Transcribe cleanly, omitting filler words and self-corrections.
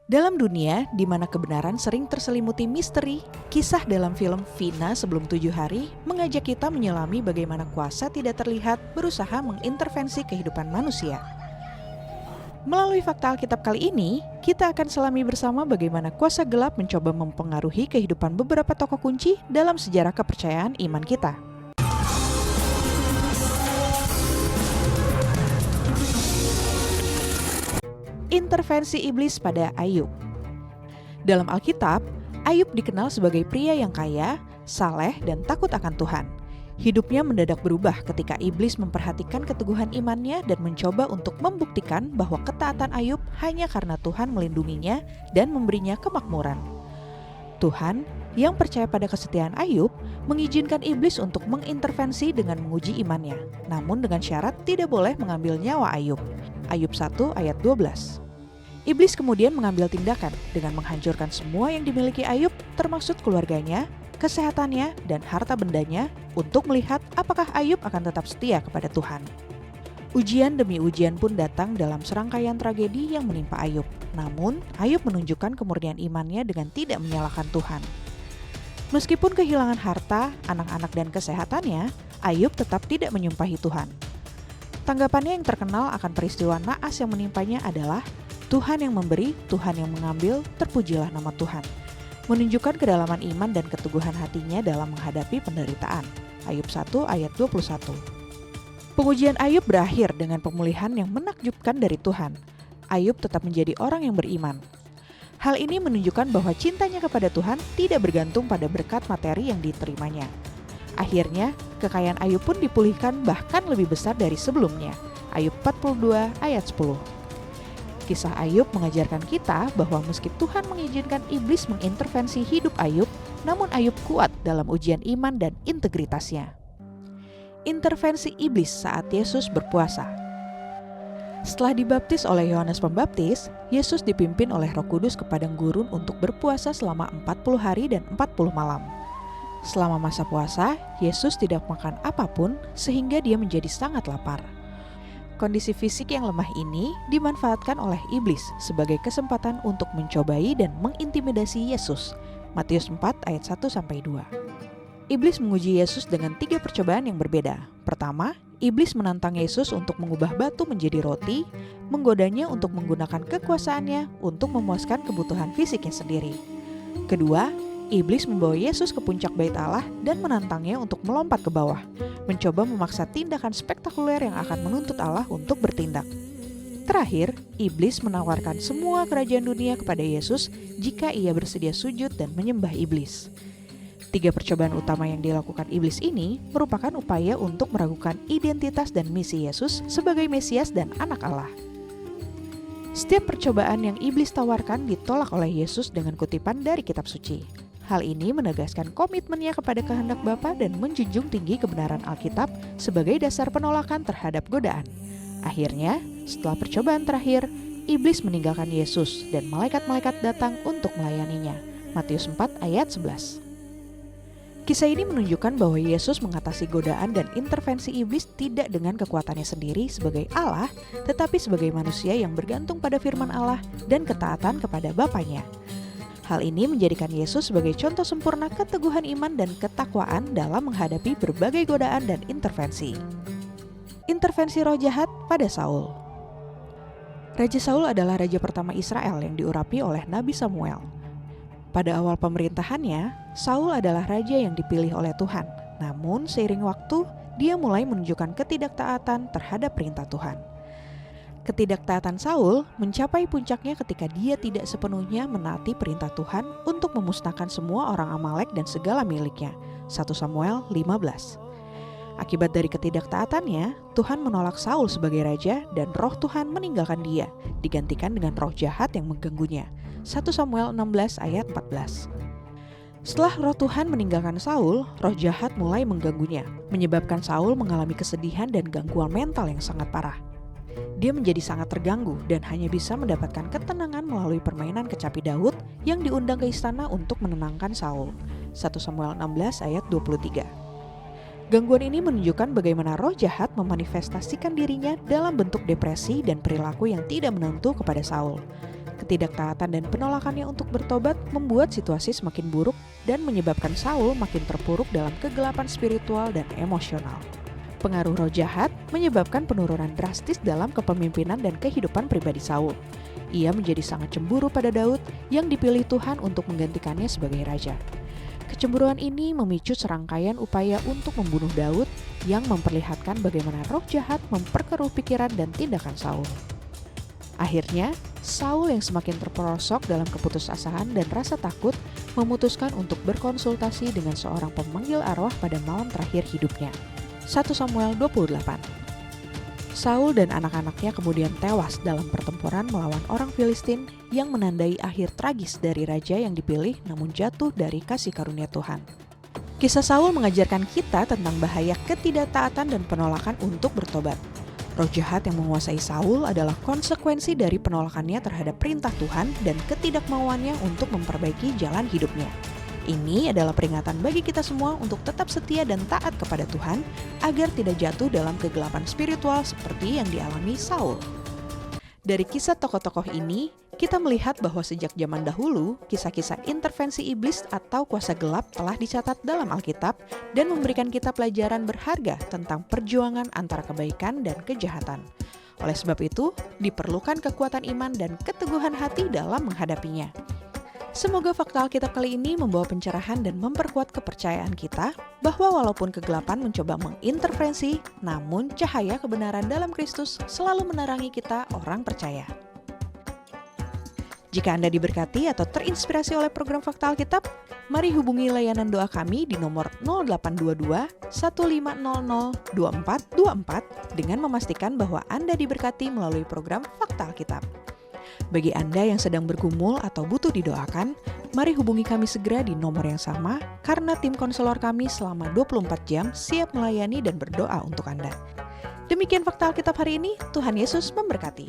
Dalam dunia di mana kebenaran sering terselimuti misteri, kisah dalam film Vina Sebelum 7 Hari mengajak kita menyelami bagaimana kuasa tidak terlihat berusaha mengintervensi kehidupan manusia. Melalui fakta Alkitab kali ini, kita akan selami bersama bagaimana kuasa gelap mencoba mempengaruhi kehidupan beberapa tokoh kunci dalam sejarah kepercayaan iman kita. Intervensi iblis pada Ayub. Dalam Alkitab, Ayub dikenal sebagai pria yang kaya, saleh, dan takut akan Tuhan. Hidupnya mendadak berubah ketika iblis memperhatikan keteguhan imannya dan mencoba untuk membuktikan bahwa ketaatan Ayub hanya karena Tuhan melindunginya dan memberinya kemakmuran. Tuhan, yang percaya pada kesetiaan Ayub, mengizinkan iblis untuk mengintervensi dengan menguji imannya, namun dengan syarat tidak boleh mengambil nyawa Ayub. Ayub 1 ayat 12. Iblis kemudian mengambil tindakan dengan menghancurkan semua yang dimiliki Ayub, termasuk keluarganya, kesehatannya, dan harta bendanya, untuk melihat apakah Ayub akan tetap setia kepada Tuhan. Ujian demi ujian pun datang dalam serangkaian tragedi yang menimpa Ayub. Namun, Ayub menunjukkan kemurnian imannya dengan tidak menyalahkan Tuhan. Meskipun kehilangan harta, anak-anak, dan kesehatannya, Ayub tetap tidak menyumpahi Tuhan. Tanggapannya yang terkenal akan peristiwa naas yang menimpanya adalah, Tuhan yang memberi, Tuhan yang mengambil, terpujilah nama Tuhan. Menunjukkan kedalaman iman dan keteguhan hatinya dalam menghadapi penderitaan. Ayub 1 ayat 21. Pengujian Ayub berakhir dengan pemulihan yang menakjubkan dari Tuhan. Ayub tetap menjadi orang yang beriman. Hal ini menunjukkan bahwa cintanya kepada Tuhan tidak bergantung pada berkat materi yang diterimanya. Akhirnya, kekayaan Ayub pun dipulihkan bahkan lebih besar dari sebelumnya. Ayub 42 ayat 10. Kisah Ayub mengajarkan kita bahwa meski Tuhan mengizinkan iblis mengintervensi hidup Ayub, namun Ayub kuat dalam ujian iman dan integritasnya. Intervensi iblis saat Yesus berpuasa. Setelah dibaptis oleh Yohanes Pembaptis, Yesus dipimpin oleh Roh Kudus ke padang gurun untuk berpuasa selama 40 hari dan 40 malam. Selama masa puasa, Yesus tidak makan apapun sehingga dia menjadi sangat lapar. Kondisi fisik yang lemah ini dimanfaatkan oleh iblis sebagai kesempatan untuk mencobai dan mengintimidasi Yesus. Matius 4 ayat 1-2. Iblis menguji Yesus dengan 3 percobaan yang berbeda. Pertama, iblis menantang Yesus untuk mengubah batu menjadi roti, menggodanya untuk menggunakan kekuasaannya untuk memuaskan kebutuhan fisiknya sendiri. Kedua, iblis membawa Yesus ke puncak bait Allah dan menantangnya untuk melompat ke bawah, mencoba memaksa tindakan spektakuler yang akan menuntut Allah untuk bertindak. Terakhir, iblis menawarkan semua kerajaan dunia kepada Yesus jika ia bersedia sujud dan menyembah iblis. 3 percobaan utama yang dilakukan iblis ini merupakan upaya untuk meragukan identitas dan misi Yesus sebagai Mesias dan Anak Allah. Setiap percobaan yang iblis tawarkan ditolak oleh Yesus dengan kutipan dari kitab suci. Hal ini menegaskan komitmennya kepada kehendak Bapa dan menjunjung tinggi kebenaran Alkitab sebagai dasar penolakan terhadap godaan. Akhirnya, setelah percobaan terakhir, iblis meninggalkan Yesus dan malaikat-malaikat datang untuk melayaninya. Matius 4 ayat 11. Kisah ini menunjukkan bahwa Yesus mengatasi godaan dan intervensi iblis tidak dengan kekuatannya sendiri sebagai Allah, tetapi sebagai manusia yang bergantung pada firman Allah dan ketaatan kepada Bapanya. Hal ini menjadikan Yesus sebagai contoh sempurna keteguhan iman dan ketakwaan dalam menghadapi berbagai godaan dan intervensi. Intervensi roh jahat pada Saul. Raja Saul adalah raja pertama Israel yang diurapi oleh Nabi Samuel. Pada awal pemerintahannya, Saul adalah raja yang dipilih oleh Tuhan. Namun seiring waktu, dia mulai menunjukkan ketidaktaatan terhadap perintah Tuhan. Ketidaktaatan Saul mencapai puncaknya ketika dia tidak sepenuhnya menaati perintah Tuhan untuk memusnahkan semua orang Amalek dan segala miliknya. 1 Samuel 15. Akibat dari ketidaktaatannya, Tuhan menolak Saul sebagai raja dan roh Tuhan meninggalkan dia, digantikan dengan roh jahat yang mengganggunya. 1 Samuel 16 ayat 14. Setelah roh Tuhan meninggalkan Saul, roh jahat mulai mengganggunya, menyebabkan Saul mengalami kesedihan dan gangguan mental yang sangat parah. Dia menjadi sangat terganggu dan hanya bisa mendapatkan ketenangan melalui permainan kecapi Daud yang diundang ke istana untuk menenangkan Saul. 1 Samuel 16 ayat 23. Gangguan ini menunjukkan bagaimana roh jahat memanifestasikan dirinya dalam bentuk depresi dan perilaku yang tidak menentu kepada Saul. Ketidaktaatan dan penolakannya untuk bertobat membuat situasi semakin buruk dan menyebabkan Saul makin terpuruk dalam kegelapan spiritual dan emosional. Pengaruh roh jahat menyebabkan penurunan drastis dalam kepemimpinan dan kehidupan pribadi Saul. Ia menjadi sangat cemburu pada Daud yang dipilih Tuhan untuk menggantikannya sebagai raja. Kecemburuan ini memicu serangkaian upaya untuk membunuh Daud yang memperlihatkan bagaimana roh jahat memperkeruh pikiran dan tindakan Saul. Akhirnya, Saul yang semakin terperosok dalam keputusasaan dan rasa takut memutuskan untuk berkonsultasi dengan seorang pemanggil arwah pada malam terakhir hidupnya. 1 Samuel 28. Saul dan anak-anaknya kemudian tewas dalam pertempuran melawan orang Filistin yang menandai akhir tragis dari raja yang dipilih namun jatuh dari kasih karunia Tuhan. Kisah Saul mengajarkan kita tentang bahaya ketidaktaatan dan penolakan untuk bertobat. Roh jahat yang menguasai Saul adalah konsekuensi dari penolakannya terhadap perintah Tuhan dan ketidakmauannya untuk memperbaiki jalan hidupnya. Ini adalah peringatan bagi kita semua untuk tetap setia dan taat kepada Tuhan agar tidak jatuh dalam kegelapan spiritual seperti yang dialami Saul. Dari kisah tokoh-tokoh ini, kita melihat bahwa sejak zaman dahulu, kisah-kisah intervensi iblis atau kuasa gelap telah dicatat dalam Alkitab dan memberikan kita pelajaran berharga tentang perjuangan antara kebaikan dan kejahatan. Oleh sebab itu, diperlukan kekuatan iman dan keteguhan hati dalam menghadapinya. Semoga fakta Alkitab kali ini membawa pencerahan dan memperkuat kepercayaan kita bahwa walaupun kegelapan mencoba mengintervensi, namun cahaya kebenaran dalam Kristus selalu menerangi kita orang percaya. Jika Anda diberkati atau terinspirasi oleh program Fakta Alkitab, mari hubungi layanan doa kami di nomor 0822 1500 2424 dengan memastikan bahwa Anda diberkati melalui program Fakta Alkitab. Bagi Anda yang sedang bergumul atau butuh didoakan, mari hubungi kami segera di nomor yang sama karena tim konselor kami selama 24 jam siap melayani dan berdoa untuk Anda. Demikian Fakta Alkitab hari ini, Tuhan Yesus memberkati.